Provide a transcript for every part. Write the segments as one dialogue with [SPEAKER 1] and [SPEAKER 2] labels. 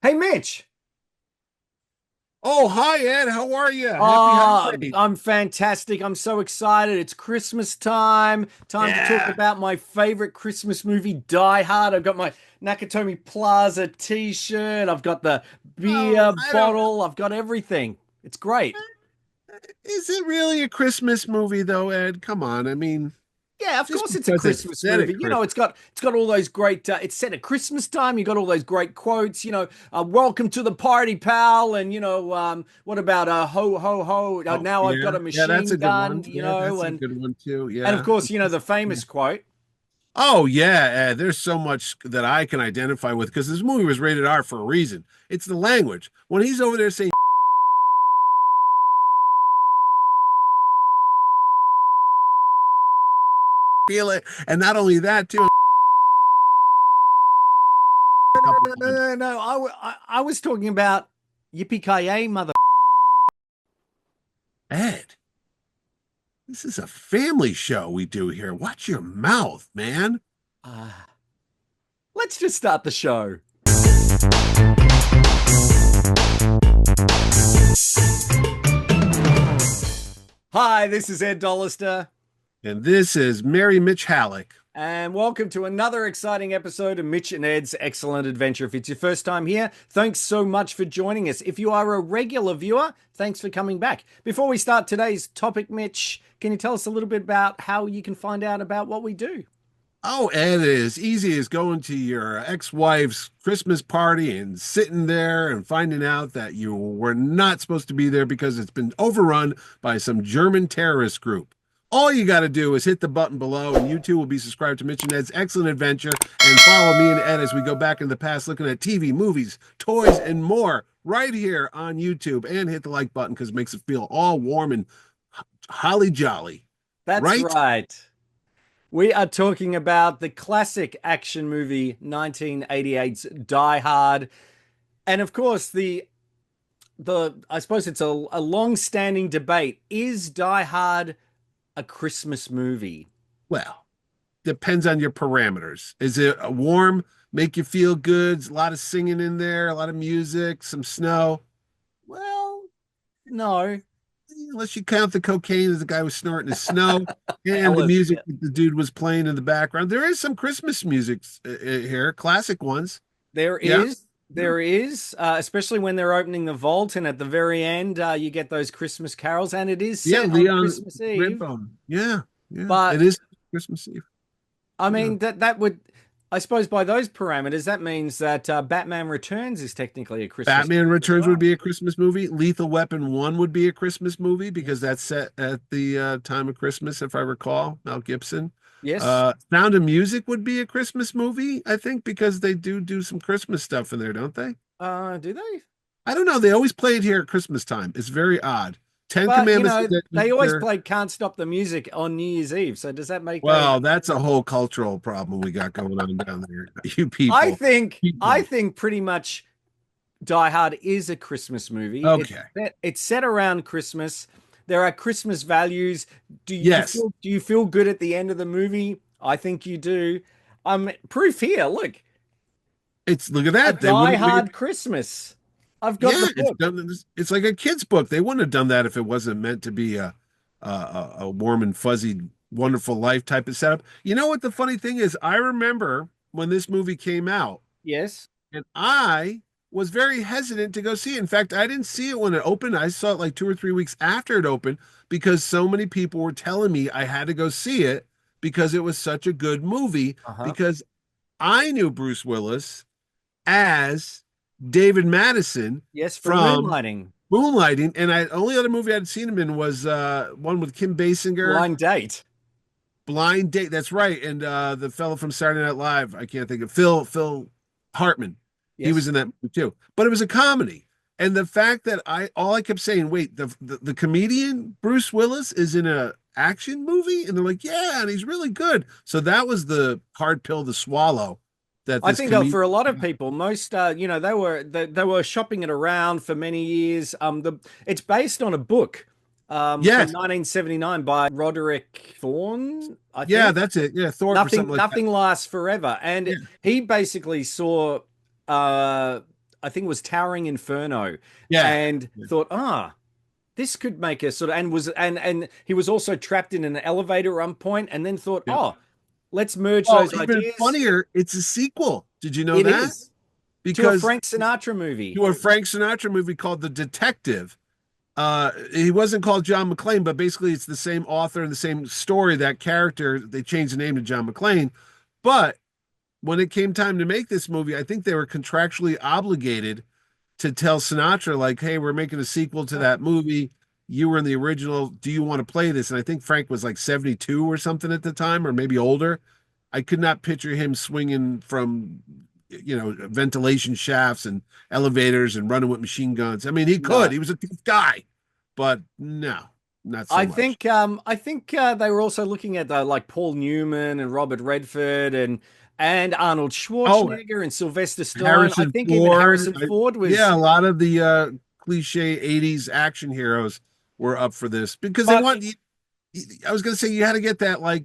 [SPEAKER 1] Hey Mitch.
[SPEAKER 2] Oh, hi, Ed. How are you? Happy
[SPEAKER 1] Oh,
[SPEAKER 2] holidays.
[SPEAKER 1] I'm fantastic. I'm so excited. It's Christmas time. Time to talk
[SPEAKER 2] Yeah.
[SPEAKER 1] about my favorite Christmas movie, Die Hard. I've got my Nakatomi Plaza t-shirt. I've got the
[SPEAKER 2] Oh,
[SPEAKER 1] beer
[SPEAKER 2] I don't.
[SPEAKER 1] bottle. I've got everything. It's great.
[SPEAKER 2] Is it really a Christmas movie, though, Ed? Come on.
[SPEAKER 1] Yeah, of
[SPEAKER 2] Just
[SPEAKER 1] course it's a
[SPEAKER 2] because it's
[SPEAKER 1] Christmas
[SPEAKER 2] set at
[SPEAKER 1] movie. You know,
[SPEAKER 2] Christmas.
[SPEAKER 1] it's got all those great it's set at Christmas time. You got all those great quotes, welcome to the party, pal, and what about ho ho ho,
[SPEAKER 2] Oh,
[SPEAKER 1] now I've got
[SPEAKER 2] yeah.
[SPEAKER 1] a
[SPEAKER 2] Yeah, that's
[SPEAKER 1] machine
[SPEAKER 2] a good
[SPEAKER 1] gun,
[SPEAKER 2] one. Yeah, that's a good one, too.
[SPEAKER 1] and of
[SPEAKER 2] Yeah.
[SPEAKER 1] course, the famous quote.
[SPEAKER 2] Oh, yeah, Ed. There's so much that I can identify with because this movie was rated R for a reason. It's the language. When he's over there saying, feel it. And not only that, too, a
[SPEAKER 1] No,
[SPEAKER 2] couple
[SPEAKER 1] no, no,
[SPEAKER 2] times.
[SPEAKER 1] no, no. I was talking about yippee ki mother.
[SPEAKER 2] Ed. This is a family show we do here. Watch your mouth, man.
[SPEAKER 1] Uh, let's just start the show. Hi, this is Ed Dollister.
[SPEAKER 2] And this is Mary Mitch Halleck.
[SPEAKER 1] And welcome to another exciting episode of Mitch and Ed's Excellent Adventure. If it's your first time here, thanks so much for joining us. If you are a regular viewer, thanks for coming back. Before we start today's topic, Mitch, can you tell us a little bit about how you can find out about what we do?
[SPEAKER 2] Oh, Ed, it is easy as going to your ex-wife's Christmas party and sitting there and finding out that you were not supposed to be there because it's been overrun by some German terrorist group. All you got to do is hit the button below, and you too will be subscribed to Mitch and Ed's Excellent Adventure and follow me and Ed as we go back in the past looking at TV, movies, toys, and more right here on YouTube. And hit the like button because it makes it feel all warm and holly jolly,
[SPEAKER 1] That's
[SPEAKER 2] right?
[SPEAKER 1] right. We are talking about the classic action movie 1988's Die Hard. And of course, the I suppose it's a long-standing debate. Is Die Hard a Christmas movie?
[SPEAKER 2] Well, depends on your parameters. Is it a warm, make you feel good? A lot of singing in there, a lot of music, some snow.
[SPEAKER 1] Well, no.
[SPEAKER 2] Unless you count the cocaine as the guy was snorting his snow and the
[SPEAKER 1] Ellis,
[SPEAKER 2] music
[SPEAKER 1] yeah.
[SPEAKER 2] that the dude was playing in the background. There is some Christmas music here, classic ones.
[SPEAKER 1] There
[SPEAKER 2] Yeah.
[SPEAKER 1] is. There is, especially when they're opening the vault, and at the very end, you get those Christmas carols, and it is
[SPEAKER 2] Yeah,
[SPEAKER 1] set on
[SPEAKER 2] Leon
[SPEAKER 1] Christmas Eve.
[SPEAKER 2] Redbone. Yeah, yeah. It
[SPEAKER 1] But
[SPEAKER 2] is Christmas Eve.
[SPEAKER 1] I
[SPEAKER 2] Yeah.
[SPEAKER 1] mean that would, I suppose, by those parameters, that means that Batman Returns is technically a Christmas
[SPEAKER 2] Batman
[SPEAKER 1] movie as
[SPEAKER 2] Returns would
[SPEAKER 1] well.
[SPEAKER 2] be a Christmas movie. Lethal Weapon 1 would be a Christmas movie because that's set at the time of Christmas, if I recall. Mel Gibson.
[SPEAKER 1] Yes.
[SPEAKER 2] Sound of Music would be a Christmas movie, I think, because they do some Christmas stuff in there, don't they?
[SPEAKER 1] Do they?
[SPEAKER 2] I don't know. They always play it here at Christmas time. It's very odd. Ten
[SPEAKER 1] But
[SPEAKER 2] Commandments is at
[SPEAKER 1] they always
[SPEAKER 2] Easter.
[SPEAKER 1] play "Can't Stop the Music" on New Year's Eve. So does that make a?
[SPEAKER 2] Well, that's a whole cultural problem we got going on down there. You
[SPEAKER 1] I
[SPEAKER 2] people.
[SPEAKER 1] think I
[SPEAKER 2] People.
[SPEAKER 1] think pretty much Die Hard is a Christmas movie.
[SPEAKER 2] Okay.
[SPEAKER 1] It's set around Christmas. There are Christmas values.
[SPEAKER 2] Yes.
[SPEAKER 1] Do you feel good at the end of the movie? I think you do. Proof here. Look,
[SPEAKER 2] It's look at
[SPEAKER 1] a
[SPEAKER 2] that. They
[SPEAKER 1] Die
[SPEAKER 2] wouldn't make
[SPEAKER 1] Hard Christmas. I've got
[SPEAKER 2] Yeah,
[SPEAKER 1] the
[SPEAKER 2] it's
[SPEAKER 1] book.
[SPEAKER 2] done. It's like a kid's book. They wouldn't have done that if it wasn't meant to be a warm and fuzzy, wonderful life type of setup. You know what the funny thing is? I remember when this movie came out,
[SPEAKER 1] Yes.
[SPEAKER 2] and I was very hesitant to go see it. In fact, I didn't see it when it opened. I saw it like 2 or 3 weeks after it opened because so many people were telling me I had to go see it because it was such a good movie.
[SPEAKER 1] Uh-huh.
[SPEAKER 2] Because I knew Bruce Willis as David Madison
[SPEAKER 1] Yes, from
[SPEAKER 2] from
[SPEAKER 1] Moonlighting.
[SPEAKER 2] Moonlighting, and I only other movie I'd seen him in was one with Kim Basinger,
[SPEAKER 1] Blind Date.
[SPEAKER 2] Blind Date. That's right, and the fellow from Saturday Night Live. I can't think of Phil Hartman. He was
[SPEAKER 1] Yes.
[SPEAKER 2] in that movie too, but it was a comedy. And the fact that I kept saying, wait, the comedian Bruce Willis is in a action movie, and they're like, yeah, and he's really good. So that was the hard pill to swallow. That
[SPEAKER 1] I
[SPEAKER 2] this
[SPEAKER 1] think
[SPEAKER 2] comedian,
[SPEAKER 1] for a lot of people, most they were shopping it around for many years. It's based on a book from
[SPEAKER 2] yes,
[SPEAKER 1] 1979 by Roderick Thorne, I
[SPEAKER 2] yeah,
[SPEAKER 1] think.
[SPEAKER 2] that's it, yeah, Thorpe or something
[SPEAKER 1] Nothing
[SPEAKER 2] like that.
[SPEAKER 1] nothing lasts forever, and
[SPEAKER 2] Yeah,
[SPEAKER 1] he basically saw uh I think it was Towering Inferno,
[SPEAKER 2] Yeah.
[SPEAKER 1] and thought, this could make a sort of, and he was also trapped in an elevator at one point, and then thought,
[SPEAKER 2] Yeah.
[SPEAKER 1] let's merge
[SPEAKER 2] Well,
[SPEAKER 1] those
[SPEAKER 2] even
[SPEAKER 1] ideas.
[SPEAKER 2] funnier, it's a sequel. Did you know
[SPEAKER 1] It
[SPEAKER 2] that?
[SPEAKER 1] is to a
[SPEAKER 2] Because
[SPEAKER 1] Frank Sinatra movie.
[SPEAKER 2] to a Frank Sinatra movie called The Detective. He wasn't called John McClane, but basically it's the same author and the same story. That character, they changed the name to John McClane. But when it came time to make this movie, I think they were contractually obligated to tell Sinatra, like, hey, we're making a sequel to that movie. You were in the original. Do you want to play this? And I think Frank was like 72 or something at the time, or maybe older. I could not picture him swinging from, ventilation shafts and elevators and running with machine guns. I mean, he could.
[SPEAKER 1] No,
[SPEAKER 2] He was a tough guy, but no, not so
[SPEAKER 1] I
[SPEAKER 2] much.
[SPEAKER 1] think they were also looking at like Paul Newman and Robert Redford and Arnold
[SPEAKER 2] Oh,
[SPEAKER 1] Schwarzenegger and Sylvester Stallone. I
[SPEAKER 2] Harrison
[SPEAKER 1] think even
[SPEAKER 2] Ford.
[SPEAKER 1] Harrison Ford
[SPEAKER 2] Yeah,
[SPEAKER 1] was,
[SPEAKER 2] a lot of the cliche 80s action heroes were up for this because they
[SPEAKER 1] but
[SPEAKER 2] want. I was going to say you had to get that like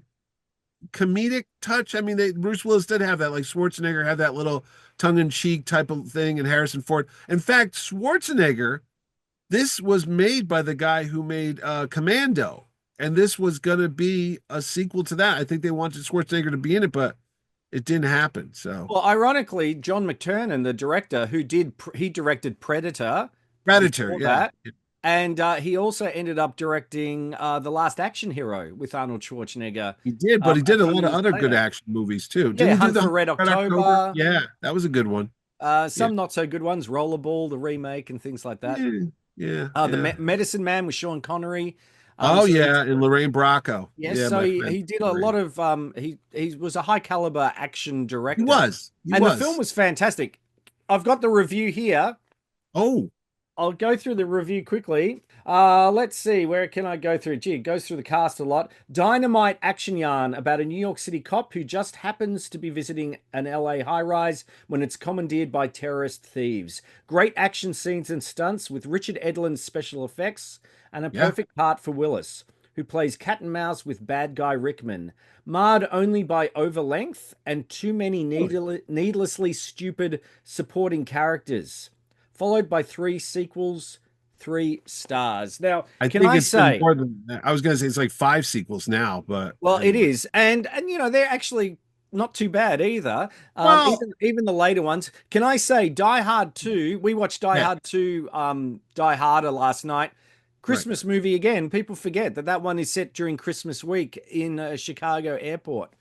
[SPEAKER 2] comedic touch. I mean, Bruce Willis did have that. Like Schwarzenegger had that little tongue-in-cheek type of thing, and Harrison Ford. In fact, Schwarzenegger. This was made by the guy who made Commando, and this was going to be a sequel to that. I think they wanted Schwarzenegger to be in it, but it didn't happen. So
[SPEAKER 1] well, ironically, John McTiernan, the director he directed Predator
[SPEAKER 2] Predator,
[SPEAKER 1] before
[SPEAKER 2] yeah,
[SPEAKER 1] that, and he also ended up directing The Last Action Hero with Arnold Schwarzenegger
[SPEAKER 2] he did, but he
[SPEAKER 1] a
[SPEAKER 2] did a
[SPEAKER 1] few
[SPEAKER 2] lot of
[SPEAKER 1] years
[SPEAKER 2] other good
[SPEAKER 1] later.
[SPEAKER 2] action movies too. Didn't
[SPEAKER 1] Yeah,
[SPEAKER 2] he do
[SPEAKER 1] Hunt
[SPEAKER 2] the
[SPEAKER 1] for Red
[SPEAKER 2] Red October?
[SPEAKER 1] October.
[SPEAKER 2] Yeah, that was a good one. Yeah,
[SPEAKER 1] Some not so good ones, Rollerball, the remake, and things like that.
[SPEAKER 2] yeah, yeah,
[SPEAKER 1] The
[SPEAKER 2] yeah.
[SPEAKER 1] Medicine Man with Sean Connery.
[SPEAKER 2] Oh
[SPEAKER 1] So
[SPEAKER 2] yeah, and Lorraine Bracco.
[SPEAKER 1] yes,
[SPEAKER 2] Yeah,
[SPEAKER 1] so
[SPEAKER 2] my
[SPEAKER 1] he,
[SPEAKER 2] friend
[SPEAKER 1] he did a lot
[SPEAKER 2] Lorraine.
[SPEAKER 1] of he was a high caliber action
[SPEAKER 2] He
[SPEAKER 1] director,
[SPEAKER 2] was. He
[SPEAKER 1] and the film
[SPEAKER 2] was.
[SPEAKER 1] was fantastic. I've got the review here.
[SPEAKER 2] Oh,
[SPEAKER 1] I'll go through the review quickly. Let's see, where can I go through? Gee, it goes through the cast a lot. Dynamite action yarn about a New York City cop who just happens to be visiting an LA high rise when it's commandeered by terrorist thieves. Great action scenes and stunts with Richard Edlund's special effects and a
[SPEAKER 2] yeah.
[SPEAKER 1] perfect part for Willis, who plays cat and mouse with bad guy Rickman. Marred only by overlength and too many
[SPEAKER 2] Really?
[SPEAKER 1] needlessly stupid supporting characters, followed by three sequels, 3 stars. Now,
[SPEAKER 2] I
[SPEAKER 1] can
[SPEAKER 2] think
[SPEAKER 1] I
[SPEAKER 2] it's been
[SPEAKER 1] say,
[SPEAKER 2] more than that. I was going to say it's like five sequels now, but
[SPEAKER 1] well, it
[SPEAKER 2] anyway.
[SPEAKER 1] is, and they're actually not too bad either.
[SPEAKER 2] Well,
[SPEAKER 1] Even the later ones. Can I say, Die Hard 2? We watched Die
[SPEAKER 2] yeah,
[SPEAKER 1] Hard 2, Die Harder last night.
[SPEAKER 2] right.
[SPEAKER 1] Christmas movie again. People forget that one is set during Christmas week in Chicago airport,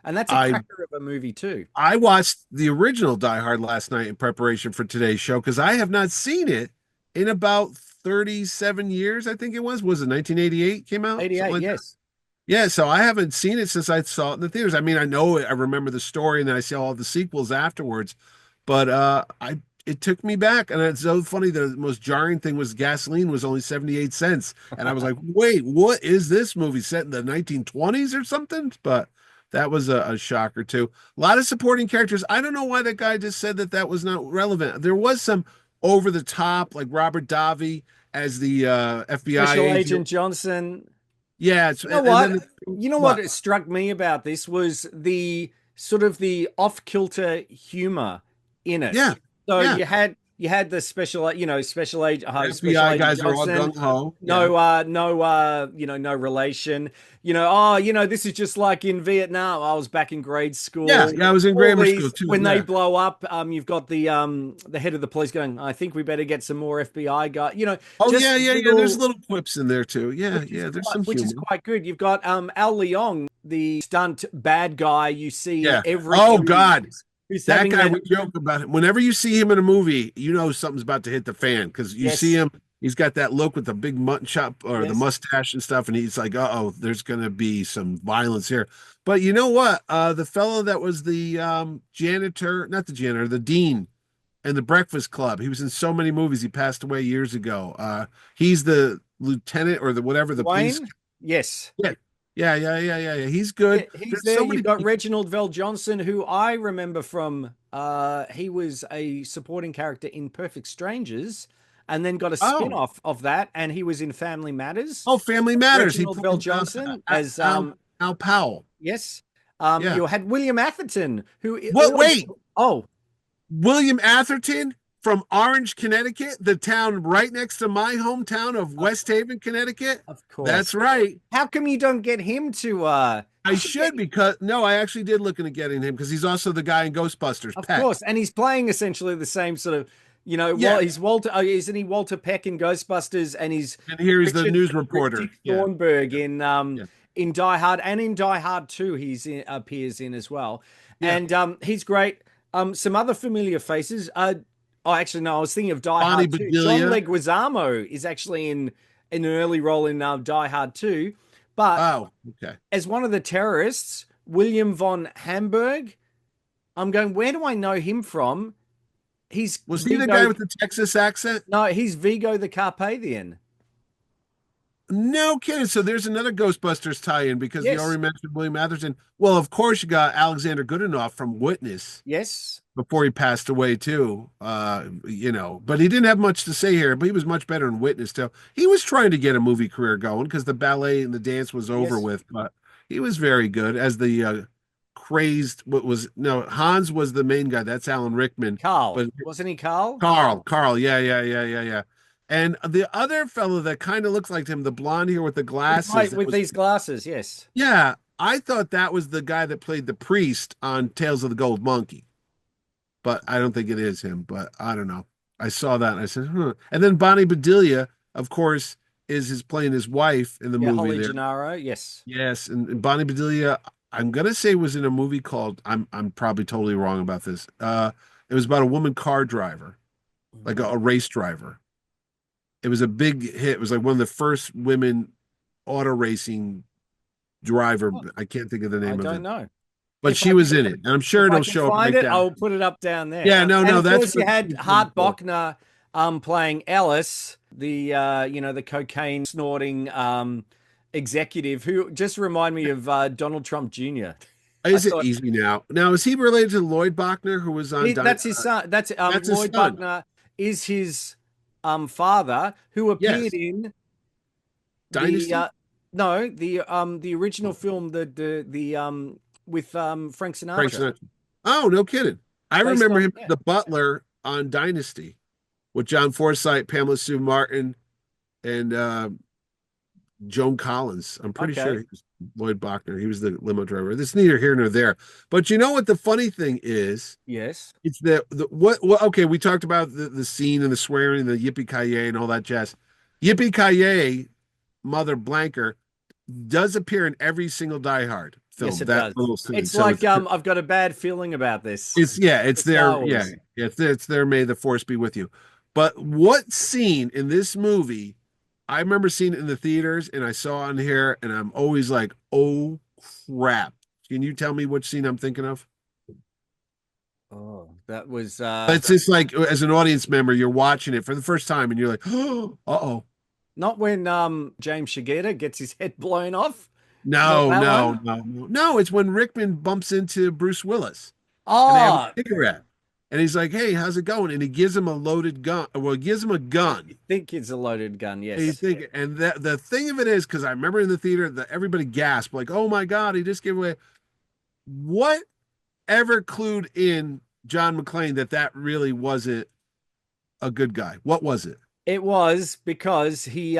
[SPEAKER 1] and that's a
[SPEAKER 2] I
[SPEAKER 1] cracker of a movie too.
[SPEAKER 2] I watched the original Die Hard last night in preparation for today's show because I have not seen it in about 37 years, I think it was. Was it 1988 came out? Something
[SPEAKER 1] 88,
[SPEAKER 2] like that.
[SPEAKER 1] yes.
[SPEAKER 2] Yeah, so I haven't seen it since I saw it in the theaters. I mean, I know it, I remember the story and then I see all the sequels afterwards, but I it took me back and it's so funny. The most jarring thing was gasoline was only 78 cents. And I was like, wait, what is this movie set in the 1920s or something? But that was a shocker too. A lot of supporting characters. I don't know why that guy just said that that was not relevant. There was some over the top, like Robert Davi as the FBI
[SPEAKER 1] Special
[SPEAKER 2] agent.
[SPEAKER 1] Agent Johnson.
[SPEAKER 2] Yeah,
[SPEAKER 1] You know
[SPEAKER 2] and
[SPEAKER 1] what?
[SPEAKER 2] then
[SPEAKER 1] You know what
[SPEAKER 2] what?
[SPEAKER 1] it struck me about this was the sort of the off-kilter humor in it.
[SPEAKER 2] Yeah,
[SPEAKER 1] So
[SPEAKER 2] yeah.
[SPEAKER 1] you had the special
[SPEAKER 2] FBI
[SPEAKER 1] agent
[SPEAKER 2] guys are all
[SPEAKER 1] Johnson.
[SPEAKER 2] gung ho. Yeah.
[SPEAKER 1] No relation. This is just like in Vietnam. I was back in grade
[SPEAKER 2] Yeah,
[SPEAKER 1] school.
[SPEAKER 2] yeah. I was in
[SPEAKER 1] All
[SPEAKER 2] grammar school
[SPEAKER 1] these
[SPEAKER 2] too.
[SPEAKER 1] when they
[SPEAKER 2] Yeah.
[SPEAKER 1] blow up, you've got the head of the police going, I think we better get some more FBI guy.
[SPEAKER 2] Oh
[SPEAKER 1] Just
[SPEAKER 2] yeah, yeah, yeah. There's
[SPEAKER 1] little
[SPEAKER 2] little quips in there too. Yeah,
[SPEAKER 1] which is
[SPEAKER 2] yeah. There's
[SPEAKER 1] quite
[SPEAKER 2] some
[SPEAKER 1] which is
[SPEAKER 2] humor.
[SPEAKER 1] quite good. You've got Al Leong, the stunt bad guy you see in
[SPEAKER 2] Yeah.
[SPEAKER 1] every
[SPEAKER 2] Oh
[SPEAKER 1] movie,
[SPEAKER 2] God,
[SPEAKER 1] who's
[SPEAKER 2] that
[SPEAKER 1] having
[SPEAKER 2] guy.
[SPEAKER 1] the
[SPEAKER 2] We joke about it. Whenever you see him in a movie, you know something's about to hit the fan because you see
[SPEAKER 1] yes,
[SPEAKER 2] him. He's got that look with the big mutton chop or the
[SPEAKER 1] yes,
[SPEAKER 2] mustache and stuff, and he's like, "Uh-oh, there's gonna be some violence here." But you know what? The fellow that was the janitor, not the janitor, the dean and the Breakfast Club. He was in so many movies. He passed away years ago. He's the lieutenant or the whatever the police.
[SPEAKER 1] Wayne, yes.
[SPEAKER 2] Yeah, yeah. He's good.
[SPEAKER 1] Yeah, he's
[SPEAKER 2] There's
[SPEAKER 1] there.
[SPEAKER 2] so
[SPEAKER 1] You've
[SPEAKER 2] many
[SPEAKER 1] got
[SPEAKER 2] people.
[SPEAKER 1] Reginald Vell Johnson, who I remember from he was a supporting character in Perfect Strangers, and then got a
[SPEAKER 2] Oh,
[SPEAKER 1] spin-off of that, and he was in Family Matters.
[SPEAKER 2] oh, Family Matters. He
[SPEAKER 1] Reginald Vell
[SPEAKER 2] played
[SPEAKER 1] Johnson as
[SPEAKER 2] Al Powell.
[SPEAKER 1] yes.
[SPEAKER 2] Yeah.
[SPEAKER 1] You had William Atherton, who
[SPEAKER 2] What?
[SPEAKER 1] always
[SPEAKER 2] Wait,
[SPEAKER 1] oh
[SPEAKER 2] William Atherton from Orange, Connecticut, the town right next to my hometown of West Haven, Connecticut.
[SPEAKER 1] Of course.
[SPEAKER 2] That's right.
[SPEAKER 1] How come you don't get him to
[SPEAKER 2] I
[SPEAKER 1] you should get
[SPEAKER 2] should because no, I actually did look into getting him because he's also the guy in Ghostbusters,
[SPEAKER 1] of
[SPEAKER 2] Peck.
[SPEAKER 1] course, and he's playing essentially the same sort of,
[SPEAKER 2] Yeah,
[SPEAKER 1] he's Walter, isn't he Walter Peck in Ghostbusters, and he's
[SPEAKER 2] and here he's the
[SPEAKER 1] Richard
[SPEAKER 2] news reporter.
[SPEAKER 1] Dick
[SPEAKER 2] Yeah,
[SPEAKER 1] Thornburg
[SPEAKER 2] yeah, yeah,
[SPEAKER 1] in Die Hard, and in Die Hard 2 appears in as well,
[SPEAKER 2] yeah.
[SPEAKER 1] and he's great. Some other familiar faces. Oh, actually, no, I was thinking of Die
[SPEAKER 2] Bonnie
[SPEAKER 1] Hard 2. John
[SPEAKER 2] Bedelia.
[SPEAKER 1] Leguizamo is actually in an early role in Die Hard 2, but
[SPEAKER 2] Oh, okay.
[SPEAKER 1] as one of the terrorists, William von Hamburg. I'm going, where do I know him from? He's
[SPEAKER 2] Was he the guy
[SPEAKER 1] Vigo.
[SPEAKER 2] with the Texas accent?
[SPEAKER 1] No, he's Vigo the Carpathian.
[SPEAKER 2] No kidding. So there's another Ghostbusters tie-in because you
[SPEAKER 1] Yes.
[SPEAKER 2] already mentioned William Atherton. Well, of course, you got Alexander Goodenough from Witness
[SPEAKER 1] Yes.
[SPEAKER 2] before he passed away too. But he didn't have much to say here, but he was much better in Witness too. He was trying to get a movie career going because the ballet and the dance was over
[SPEAKER 1] Yes.
[SPEAKER 2] with, but he was very good as the crazed what was no Hans was the main guy. That's Alan Rickman.
[SPEAKER 1] Carl.
[SPEAKER 2] But
[SPEAKER 1] Wasn't he Carl?
[SPEAKER 2] Carl, yeah, yeah, yeah, yeah, yeah. And the other fellow that kind of looks like him, the blonde here with the glasses,
[SPEAKER 1] Right,
[SPEAKER 2] that
[SPEAKER 1] with
[SPEAKER 2] was
[SPEAKER 1] these glasses, yes.
[SPEAKER 2] yeah, I thought that was the guy that played the priest on Tales of the Gold Monkey, but I don't think it is him. But I don't know. I saw that and I said, huh. And then Bonnie Bedelia, of course, is playing his wife in the
[SPEAKER 1] Yeah,
[SPEAKER 2] movie
[SPEAKER 1] Holly
[SPEAKER 2] there.
[SPEAKER 1] Gennaro, yes.
[SPEAKER 2] Yes, and Bonnie Bedelia, I'm gonna say was in a movie called I'm probably totally wrong about this. It was about a woman car driver, like a race driver. It was a big hit. It was like one of the first women auto racing driver.
[SPEAKER 1] Oh,
[SPEAKER 2] I can't think of the
[SPEAKER 1] I
[SPEAKER 2] name of
[SPEAKER 1] don't
[SPEAKER 2] it,
[SPEAKER 1] know.
[SPEAKER 2] but
[SPEAKER 1] If
[SPEAKER 2] she
[SPEAKER 1] I
[SPEAKER 2] was in it, and I'm sure
[SPEAKER 1] if I
[SPEAKER 2] it'll
[SPEAKER 1] can
[SPEAKER 2] show up
[SPEAKER 1] find
[SPEAKER 2] right
[SPEAKER 1] it,
[SPEAKER 2] down.
[SPEAKER 1] I'll put it up down there.
[SPEAKER 2] Yeah,
[SPEAKER 1] And
[SPEAKER 2] no,
[SPEAKER 1] of
[SPEAKER 2] that's
[SPEAKER 1] course, you
[SPEAKER 2] what
[SPEAKER 1] had
[SPEAKER 2] she's
[SPEAKER 1] Hart
[SPEAKER 2] for.
[SPEAKER 1] Bochner playing Ellis, the cocaine snorting executive who just remind me of Donald Trump Jr. I
[SPEAKER 2] Is it
[SPEAKER 1] thought
[SPEAKER 2] easy now? Now, is he related to Lloyd Bachner, who was on?
[SPEAKER 1] that's his son. That's
[SPEAKER 2] That's his
[SPEAKER 1] Lloyd
[SPEAKER 2] son.
[SPEAKER 1] Buckner is his father who appeared
[SPEAKER 2] Yes,
[SPEAKER 1] in the
[SPEAKER 2] Dynasty.
[SPEAKER 1] the original film the with Frank
[SPEAKER 2] Frank
[SPEAKER 1] Sinatra
[SPEAKER 2] Sinatra. Oh, no kidding. I
[SPEAKER 1] based
[SPEAKER 2] remember
[SPEAKER 1] on
[SPEAKER 2] him as the butler on Dynasty with John Forsythe, Pamela Sue Martin, and Joan Collins. I'm pretty sure
[SPEAKER 1] okay
[SPEAKER 2] he was Lloyd Bachner. He was the limo driver. This neither here nor there. But you know what the funny thing is?
[SPEAKER 1] yes
[SPEAKER 2] It's that the what okay, we talked about the scene and the swearing and the yippee ki and all that jazz. Yippee ki Mother Blanker does appear in every single Die Hard
[SPEAKER 1] yes
[SPEAKER 2] film.
[SPEAKER 1] it
[SPEAKER 2] That
[SPEAKER 1] does.
[SPEAKER 2] little scene.
[SPEAKER 1] It's
[SPEAKER 2] So
[SPEAKER 1] like I've got a bad feeling about this.
[SPEAKER 2] it's yeah, it's
[SPEAKER 1] It's Star
[SPEAKER 2] their yeah,
[SPEAKER 1] Wars.
[SPEAKER 2] it's their May the Force be with you. But what scene in this movie I remember seeing it in the theaters and I saw on here and I'm always like, oh crap. Can you tell me which scene I'm thinking of?
[SPEAKER 1] Oh, that was
[SPEAKER 2] It's just like as an audience member, you're watching it for the first time and you're like, oh, uh-oh.
[SPEAKER 1] not when James Shigeta gets his head blown off. Not
[SPEAKER 2] No,
[SPEAKER 1] that
[SPEAKER 2] no,
[SPEAKER 1] one.
[SPEAKER 2] no, no. No, it's when Rickman bumps into Bruce Willis and they have a
[SPEAKER 1] Oh,
[SPEAKER 2] cigarette. And he's like, hey, how's it going? And he gives him a loaded gun. Well, he gives him a gun.
[SPEAKER 1] think it's a loaded gun.
[SPEAKER 2] And you
[SPEAKER 1] Yes.
[SPEAKER 2] think, and the thing of it is, because I remember in the theater that everybody gasped, like, oh my God, he just gave away. What ever clued in John McClane that really wasn't a good guy? What was it?
[SPEAKER 1] It was because he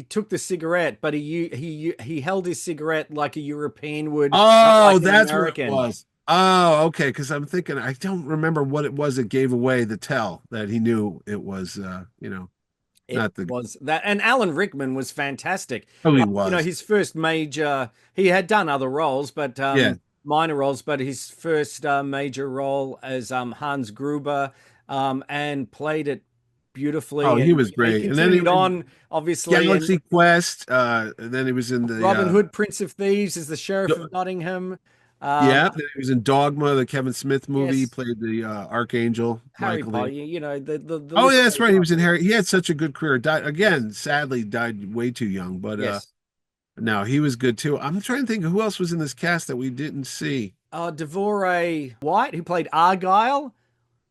[SPEAKER 1] took the cigarette, but he held his cigarette like a European would, not
[SPEAKER 2] Oh,
[SPEAKER 1] like an
[SPEAKER 2] that's what it
[SPEAKER 1] American.
[SPEAKER 2] was. Oh, okay. Because I'm thinking, I don't remember what it was that gave away the tell that he knew it was,
[SPEAKER 1] It
[SPEAKER 2] not the.
[SPEAKER 1] was that, and Alan Rickman was fantastic.
[SPEAKER 2] Oh, he was.
[SPEAKER 1] His first major. He had done other roles, but
[SPEAKER 2] Yeah.
[SPEAKER 1] minor roles. But his first major role as Hans Gruber, and played it
[SPEAKER 2] Oh,
[SPEAKER 1] beautifully.
[SPEAKER 2] he
[SPEAKER 1] And
[SPEAKER 2] was
[SPEAKER 1] he
[SPEAKER 2] great. And then he
[SPEAKER 1] continued on, obviously. And
[SPEAKER 2] Galaxy Quest. And then he was in the
[SPEAKER 1] Robin Hood, Prince of Thieves, as the sheriff of Nottingham. Um,
[SPEAKER 2] yeah, then he was in Dogma, the Kevin Smith movie. He
[SPEAKER 1] yes,
[SPEAKER 2] played the Archangel,
[SPEAKER 1] Harry
[SPEAKER 2] Michael.
[SPEAKER 1] Potter. The
[SPEAKER 2] Oh,
[SPEAKER 1] list
[SPEAKER 2] yeah, that's
[SPEAKER 1] goes
[SPEAKER 2] right. He
[SPEAKER 1] on.
[SPEAKER 2] was in Harry. He had such a good career. Died again, sadly, died way too young. But
[SPEAKER 1] Yes.
[SPEAKER 2] no, he was good too. I'm trying to think of who else was in this cast that we didn't see.
[SPEAKER 1] Devore White, who played Argyle.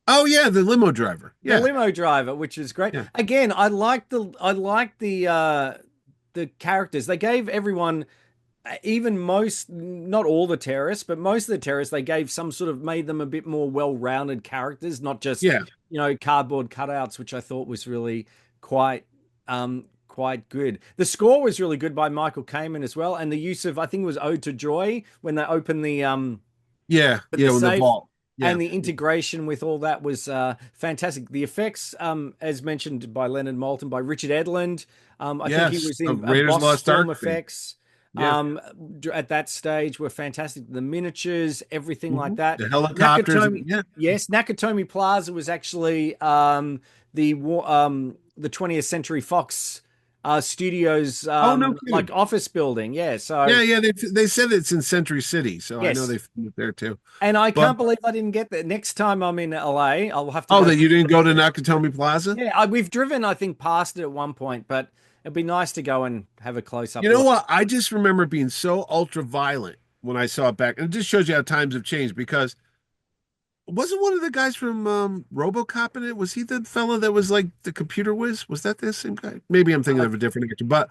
[SPEAKER 2] Oh yeah, the limo driver.
[SPEAKER 1] The
[SPEAKER 2] Yeah,
[SPEAKER 1] limo driver, which is great.
[SPEAKER 2] yeah.
[SPEAKER 1] Again, I like the characters. They gave everyone even most, not all the terrorists, but most of the terrorists, they gave some sort of made them a bit more well-rounded characters, not just,
[SPEAKER 2] Yeah,
[SPEAKER 1] cardboard cutouts, which I thought was really quite quite good. The score was really good by Michael Kamen as well, and the use of, I think it was Ode to Joy when they opened
[SPEAKER 2] yeah,
[SPEAKER 1] the
[SPEAKER 2] yeah. When the
[SPEAKER 1] safe,
[SPEAKER 2] vault, yeah,
[SPEAKER 1] and the integration with all that was fantastic. The effects, as mentioned by Leonard Maltin, by Richard Edlund. I think he
[SPEAKER 2] yes,
[SPEAKER 1] was
[SPEAKER 2] of
[SPEAKER 1] in
[SPEAKER 2] Raiders
[SPEAKER 1] Boss
[SPEAKER 2] Lost
[SPEAKER 1] Storm
[SPEAKER 2] Ark fame.
[SPEAKER 1] effects.
[SPEAKER 2] Yeah,
[SPEAKER 1] At that stage were fantastic. The miniatures, everything like
[SPEAKER 2] mhm.
[SPEAKER 1] that.
[SPEAKER 2] The helicopters.
[SPEAKER 1] Nakatomi,
[SPEAKER 2] Yeah.
[SPEAKER 1] yes, Nakatomi Plaza was actually the 20th Century Fox studios,
[SPEAKER 2] Oh, no
[SPEAKER 1] like
[SPEAKER 2] kidding.
[SPEAKER 1] office building. Yeah, so
[SPEAKER 2] Yeah, yeah. They said it's in Century City, so I know
[SPEAKER 1] yes.
[SPEAKER 2] they filmed it there too.
[SPEAKER 1] And I
[SPEAKER 2] But
[SPEAKER 1] can't believe I didn't get that. Next time I'm in LA, I'll have to
[SPEAKER 2] oh,
[SPEAKER 1] go.
[SPEAKER 2] that you didn't go to Nakatomi Plaza?
[SPEAKER 1] Yeah, we've driven, I think, past it at one point, but it'd be nice to go and have a close up
[SPEAKER 2] You know
[SPEAKER 1] look.
[SPEAKER 2] what? I just remember being so ultra violent when I saw it back, and it just shows you how times have changed. Because wasn't one of the guys from Robocop in it? Was he the fella that was like the computer whiz? Was that the same guy? Maybe I'm thinking
[SPEAKER 1] Uh,
[SPEAKER 2] of a different actor. But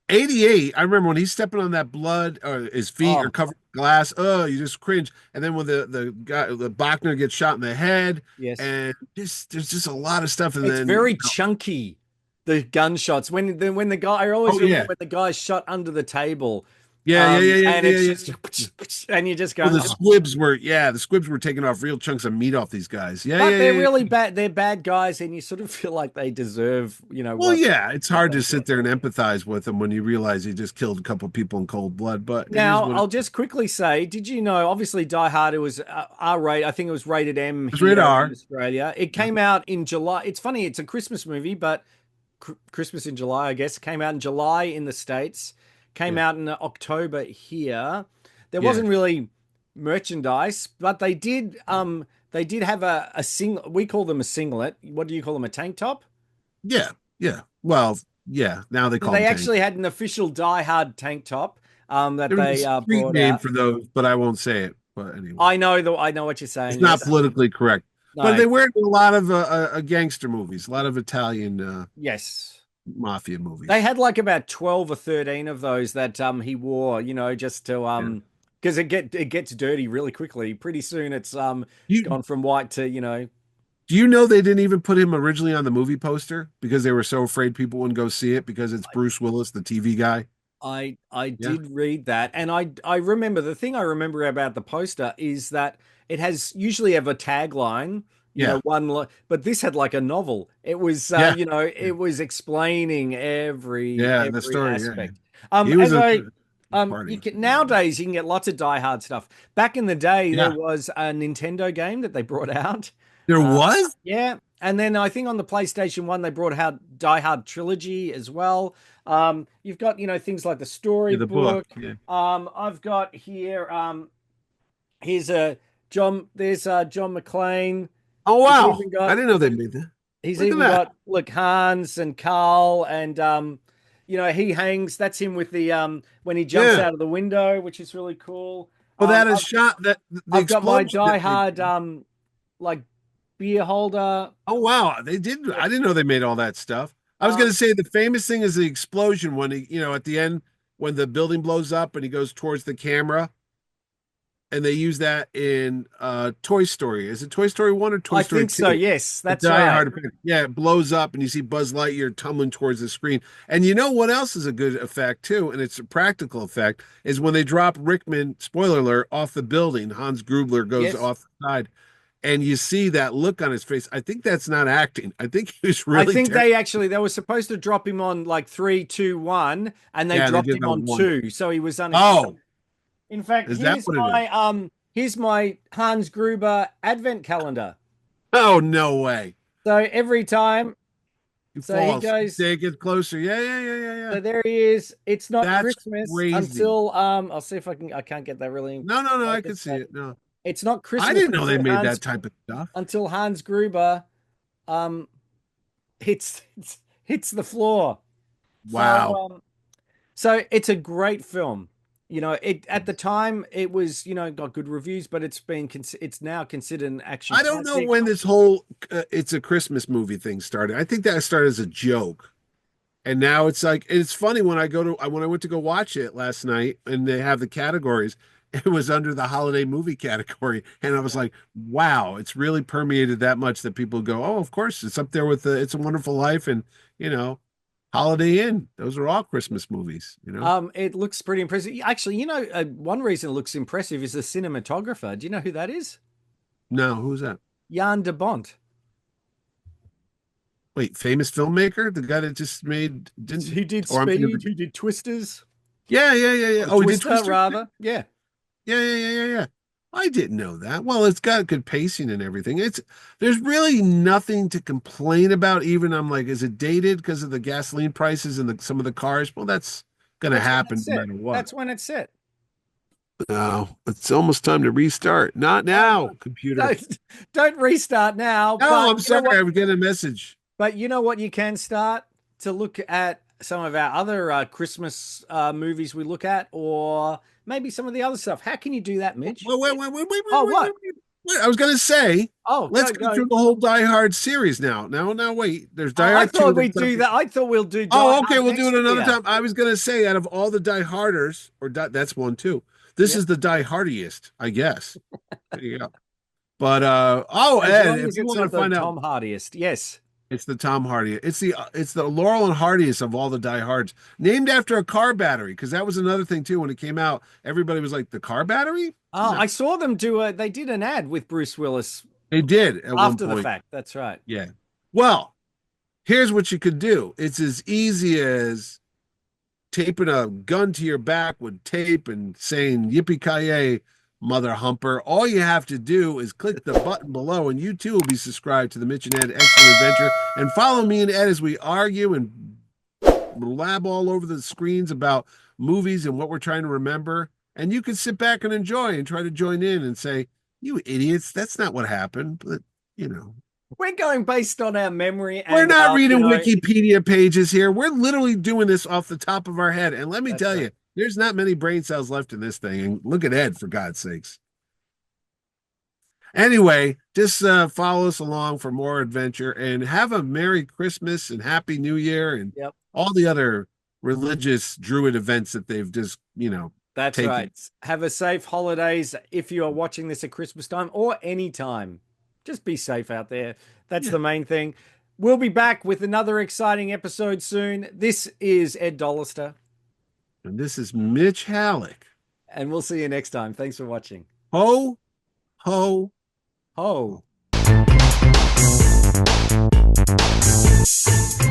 [SPEAKER 2] 88, I remember when he's stepping on that blood or his feet are
[SPEAKER 1] oh,
[SPEAKER 2] covered in glass. Oh, you just cringe. And then when the guy, the Bachner gets shot in the head,
[SPEAKER 1] yes.
[SPEAKER 2] and just there's just a lot of stuff. And
[SPEAKER 1] It's
[SPEAKER 2] then,
[SPEAKER 1] very chunky, the gunshots. When the guy, I always
[SPEAKER 2] oh
[SPEAKER 1] remember
[SPEAKER 2] yeah,
[SPEAKER 1] when the guy's shot under the table,
[SPEAKER 2] yeah, yeah, yeah, yeah,
[SPEAKER 1] and
[SPEAKER 2] yeah,
[SPEAKER 1] it's
[SPEAKER 2] yeah.
[SPEAKER 1] just, and you're just
[SPEAKER 2] Well,
[SPEAKER 1] going,
[SPEAKER 2] the
[SPEAKER 1] oh.
[SPEAKER 2] squibs were, yeah, the squibs were taking off real chunks of meat off these guys. Yeah,
[SPEAKER 1] But
[SPEAKER 2] yeah,
[SPEAKER 1] they're
[SPEAKER 2] yeah,
[SPEAKER 1] really
[SPEAKER 2] yeah.
[SPEAKER 1] bad. They're bad guys, and you sort of feel like they deserve,
[SPEAKER 2] Well, yeah, it's
[SPEAKER 1] what
[SPEAKER 2] hard
[SPEAKER 1] they
[SPEAKER 2] to
[SPEAKER 1] get.
[SPEAKER 2] sit there and empathize with them when you realize he just killed a couple people in cold blood, but it is
[SPEAKER 1] Now,
[SPEAKER 2] what it
[SPEAKER 1] I'll just quickly say, did you know, obviously Die Hard, it was R-rated, I think it was rated M
[SPEAKER 2] was. Rated
[SPEAKER 1] here in
[SPEAKER 2] R.
[SPEAKER 1] Australia. It
[SPEAKER 2] Yeah,
[SPEAKER 1] came out in July. It's funny, it's a Christmas movie, but Christmas in July, I guess. It came out in July in the States, came
[SPEAKER 2] yeah,
[SPEAKER 1] out in October here. There
[SPEAKER 2] yeah,
[SPEAKER 1] wasn't really merchandise, but they did have a we call them a singlet. What do you call them? A tank top?
[SPEAKER 2] yeah, yeah. Well, yeah, now they
[SPEAKER 1] So
[SPEAKER 2] call them
[SPEAKER 1] they
[SPEAKER 2] tanks.
[SPEAKER 1] actually had an official Die Hard tank top that
[SPEAKER 2] There was a
[SPEAKER 1] they
[SPEAKER 2] street
[SPEAKER 1] brought
[SPEAKER 2] name
[SPEAKER 1] out.
[SPEAKER 2] for those, but I won't say it. But anyway,
[SPEAKER 1] I know what you're
[SPEAKER 2] it's
[SPEAKER 1] saying.
[SPEAKER 2] not
[SPEAKER 1] Yes.
[SPEAKER 2] politically correct. But
[SPEAKER 1] No.
[SPEAKER 2] they wear it in a lot of gangster movies, a lot of Italian
[SPEAKER 1] Yes.
[SPEAKER 2] mafia
[SPEAKER 1] They
[SPEAKER 2] movies.
[SPEAKER 1] had like about 12 or 13 of those that he wore, just to
[SPEAKER 2] Yeah.
[SPEAKER 1] because it gets dirty really quickly. Pretty soon it's
[SPEAKER 2] You
[SPEAKER 1] gone from white to,
[SPEAKER 2] Do you know they didn't even put him originally on the movie poster because they were so afraid people wouldn't go see it because it's Bruce Willis, the TV guy?
[SPEAKER 1] I
[SPEAKER 2] Yeah.
[SPEAKER 1] did read that, and I remember the thing I remember about the poster is that it has usually have a tagline,
[SPEAKER 2] Yeah.
[SPEAKER 1] but this had like a novel. It was
[SPEAKER 2] Yeah.
[SPEAKER 1] it was explaining
[SPEAKER 2] Yeah. The
[SPEAKER 1] every
[SPEAKER 2] story. Yeah.
[SPEAKER 1] aspect.
[SPEAKER 2] He was
[SPEAKER 1] As
[SPEAKER 2] a
[SPEAKER 1] I you
[SPEAKER 2] party.
[SPEAKER 1] can nowadays you can get lots of Die Hard stuff. Back in the day, there
[SPEAKER 2] Yeah.
[SPEAKER 1] was a Nintendo game that they brought out.
[SPEAKER 2] There
[SPEAKER 1] Uh,
[SPEAKER 2] was?
[SPEAKER 1] yeah, and then I think on the PlayStation 1 they brought out Die Hard Trilogy as well. You've got, things like the
[SPEAKER 2] Yeah, the book.
[SPEAKER 1] storybook.
[SPEAKER 2] Yeah.
[SPEAKER 1] I've got here here's a there's John McClane.
[SPEAKER 2] Oh,
[SPEAKER 1] He's
[SPEAKER 2] wow.
[SPEAKER 1] even
[SPEAKER 2] I
[SPEAKER 1] got
[SPEAKER 2] didn't know they made that.
[SPEAKER 1] he's
[SPEAKER 2] Look at
[SPEAKER 1] even
[SPEAKER 2] that.
[SPEAKER 1] got look Hans and Carl, and he hangs, that's him with the when he jumps
[SPEAKER 2] Yeah.
[SPEAKER 1] out of the window, which is really cool.
[SPEAKER 2] Well, that is
[SPEAKER 1] I've
[SPEAKER 2] shot that the
[SPEAKER 1] I've got my
[SPEAKER 2] explosion that
[SPEAKER 1] Die
[SPEAKER 2] they
[SPEAKER 1] Hard like beer holder.
[SPEAKER 2] Oh wow, they did.
[SPEAKER 1] Yeah.
[SPEAKER 2] I didn't know they made all that stuff. I was
[SPEAKER 1] Um,
[SPEAKER 2] going to say the famous thing is the explosion when he, at the end when the building blows up and he goes towards the camera, and they use that in Toy Story. Is it Toy Story 1 or Toy
[SPEAKER 1] I
[SPEAKER 2] Story
[SPEAKER 1] think so.
[SPEAKER 2] 2?
[SPEAKER 1] Yes,
[SPEAKER 2] The
[SPEAKER 1] that's
[SPEAKER 2] Die
[SPEAKER 1] right.
[SPEAKER 2] Hard effect. Yeah, it blows up and you see Buzz Lightyear tumbling towards the screen. And you know what else is a good effect too, and it's a practical effect, is when they drop Rickman, spoiler alert, off the building, Hans Grubler goes
[SPEAKER 1] Yes.
[SPEAKER 2] off the side and you see that look on his face. I think that's not acting. I think he was
[SPEAKER 1] I
[SPEAKER 2] really
[SPEAKER 1] think
[SPEAKER 2] terrible.
[SPEAKER 1] they were supposed to drop him on like three, two, one, and they
[SPEAKER 2] Yeah, they
[SPEAKER 1] dropped
[SPEAKER 2] did
[SPEAKER 1] him
[SPEAKER 2] that
[SPEAKER 1] on
[SPEAKER 2] one.
[SPEAKER 1] two, so he was unexpected.
[SPEAKER 2] Oh,
[SPEAKER 1] In fact,
[SPEAKER 2] is that what it is?
[SPEAKER 1] here's my Hans Gruber advent calendar.
[SPEAKER 2] Oh, no way.
[SPEAKER 1] So every time,
[SPEAKER 2] He
[SPEAKER 1] so he
[SPEAKER 2] falls.
[SPEAKER 1] goes,
[SPEAKER 2] Day gets closer. Yeah, yeah, yeah, yeah, yeah.
[SPEAKER 1] so there he is. It's not
[SPEAKER 2] That's
[SPEAKER 1] Christmas
[SPEAKER 2] crazy.
[SPEAKER 1] until I'll see if I can't get that really in
[SPEAKER 2] No, no, no. I could
[SPEAKER 1] focus,
[SPEAKER 2] see
[SPEAKER 1] but
[SPEAKER 2] it. No,
[SPEAKER 1] it's not
[SPEAKER 2] I
[SPEAKER 1] Christmas
[SPEAKER 2] didn't know they made that type of stuff.
[SPEAKER 1] until Hans Gruber um hits hits the floor. So
[SPEAKER 2] Wow.
[SPEAKER 1] so it's a great film. It at the time it was, got good reviews, but it's now considered an action
[SPEAKER 2] I don't know
[SPEAKER 1] classic.
[SPEAKER 2] when this whole it's a Christmas movie thing started. I think that started as a joke. And now it's like it's funny when I went to go watch it last night and they have the categories, it was under the holiday movie category. And I was
[SPEAKER 1] Yeah.
[SPEAKER 2] like, wow, it's really permeated that much that people go, oh, of course, it's up there with It's a Wonderful Life and, you know, Holiday Inn. Those are all Christmas movies, you know?
[SPEAKER 1] It looks pretty impressive. Actually, one reason it looks impressive is the cinematographer. Do you know who that is?
[SPEAKER 2] No, who's that?
[SPEAKER 1] Jan de Bont.
[SPEAKER 2] Wait, famous filmmaker? The guy that just made didn't
[SPEAKER 1] Who did
[SPEAKER 2] or I'm thinking of
[SPEAKER 1] Speed? Who did Twisters?
[SPEAKER 2] yeah, yeah, yeah, yeah.
[SPEAKER 1] Or
[SPEAKER 2] Oh, he did
[SPEAKER 1] Twister,
[SPEAKER 2] Twister?
[SPEAKER 1] rather. Yeah.
[SPEAKER 2] Yeah, yeah, yeah, yeah, yeah. I didn't know that. Well, it's got good pacing and everything. There's really nothing to complain about. Even I'm like, is it dated because of the gasoline prices and some of the cars? Well, that's gonna
[SPEAKER 1] That's when
[SPEAKER 2] happen
[SPEAKER 1] it's
[SPEAKER 2] no
[SPEAKER 1] set.
[SPEAKER 2] matter what.
[SPEAKER 1] That's when it's set.
[SPEAKER 2] Oh, it's almost time to restart. Not
[SPEAKER 1] Oh,
[SPEAKER 2] now,
[SPEAKER 1] no.
[SPEAKER 2] computer.
[SPEAKER 1] Don't restart now.
[SPEAKER 2] No,
[SPEAKER 1] But
[SPEAKER 2] I'm
[SPEAKER 1] you know
[SPEAKER 2] sorry.
[SPEAKER 1] what?
[SPEAKER 2] I'm getting a message.
[SPEAKER 1] But you know what? You can start to look at some of our other Christmas movies we look at, or maybe some of the other stuff. How can you do that,
[SPEAKER 2] Wait,
[SPEAKER 1] Mitch?
[SPEAKER 2] wait, wait, wait, wait, wait,
[SPEAKER 1] Oh,
[SPEAKER 2] wait, wait,
[SPEAKER 1] what?
[SPEAKER 2] wait. Wait, I was gonna say,
[SPEAKER 1] Oh,
[SPEAKER 2] let's
[SPEAKER 1] go
[SPEAKER 2] go
[SPEAKER 1] go.
[SPEAKER 2] through the whole Die Hard series now. Now, wait. There's Die
[SPEAKER 1] I
[SPEAKER 2] Hard 2
[SPEAKER 1] thought
[SPEAKER 2] that's
[SPEAKER 1] we'd do that. I thought we'll do Die
[SPEAKER 2] oh, okay.
[SPEAKER 1] Hard
[SPEAKER 2] We'll do it
[SPEAKER 1] next
[SPEAKER 2] another
[SPEAKER 1] year.
[SPEAKER 2] time. I was gonna say, out of all the Die Harders, that's one too. This
[SPEAKER 1] Yep.
[SPEAKER 2] is the Die Hardiest, I guess. There you go. But
[SPEAKER 1] As
[SPEAKER 2] Ed,
[SPEAKER 1] long
[SPEAKER 2] if
[SPEAKER 1] as
[SPEAKER 2] you
[SPEAKER 1] it's
[SPEAKER 2] want to
[SPEAKER 1] not the
[SPEAKER 2] find out,
[SPEAKER 1] Tom Hardiest. Yes.
[SPEAKER 2] it's the Tom Hardy. It's the Laurel and Hardiest of all the Die Hards, named after a car battery. Because that was another thing too. When it came out, everybody was like, "The car battery?"
[SPEAKER 1] Oh,
[SPEAKER 2] No,
[SPEAKER 1] I saw them they did an ad with Bruce Willis
[SPEAKER 2] they did at one
[SPEAKER 1] after the
[SPEAKER 2] point.
[SPEAKER 1] fact. That's right.
[SPEAKER 2] Yeah. Well, here's what you could do. It's as easy as taping a gun to your back with tape and saying "Yippee ki mother humper." All you have to do is click the button below, and you too will be subscribed to the Mitch and Ed Excellent Adventure. And follow me and Ed as we argue and blab all over the screens about movies and what we're trying to remember. And you can sit back and enjoy and try to join in and say, "You idiots, that's not what happened." But you know,
[SPEAKER 1] We're going based on our memory
[SPEAKER 2] we're
[SPEAKER 1] and
[SPEAKER 2] not
[SPEAKER 1] our,
[SPEAKER 2] reading Wikipedia pages here. We're literally doing this off the top of our head. And let me
[SPEAKER 1] that's
[SPEAKER 2] tell
[SPEAKER 1] right.
[SPEAKER 2] you, there's not many brain cells left in this thing. And look at Ed, for God's sakes. Anyway, just follow us along for more adventure and have a Merry Christmas and Happy New Year and
[SPEAKER 1] Yep.
[SPEAKER 2] all the other religious druid events that they've just,
[SPEAKER 1] That's right.
[SPEAKER 2] taken.
[SPEAKER 1] Have a safe holidays if you are watching this at Christmas time or any time. Just be safe out there. That's
[SPEAKER 2] Yeah.
[SPEAKER 1] the main thing. We'll be back with another exciting episode soon. This is Ed Dollister,
[SPEAKER 2] And this is Mitch Halleck.
[SPEAKER 1] and we'll see you next time. Thanks for watching.
[SPEAKER 2] Ho, ho,
[SPEAKER 1] Ho.
[SPEAKER 2] ho.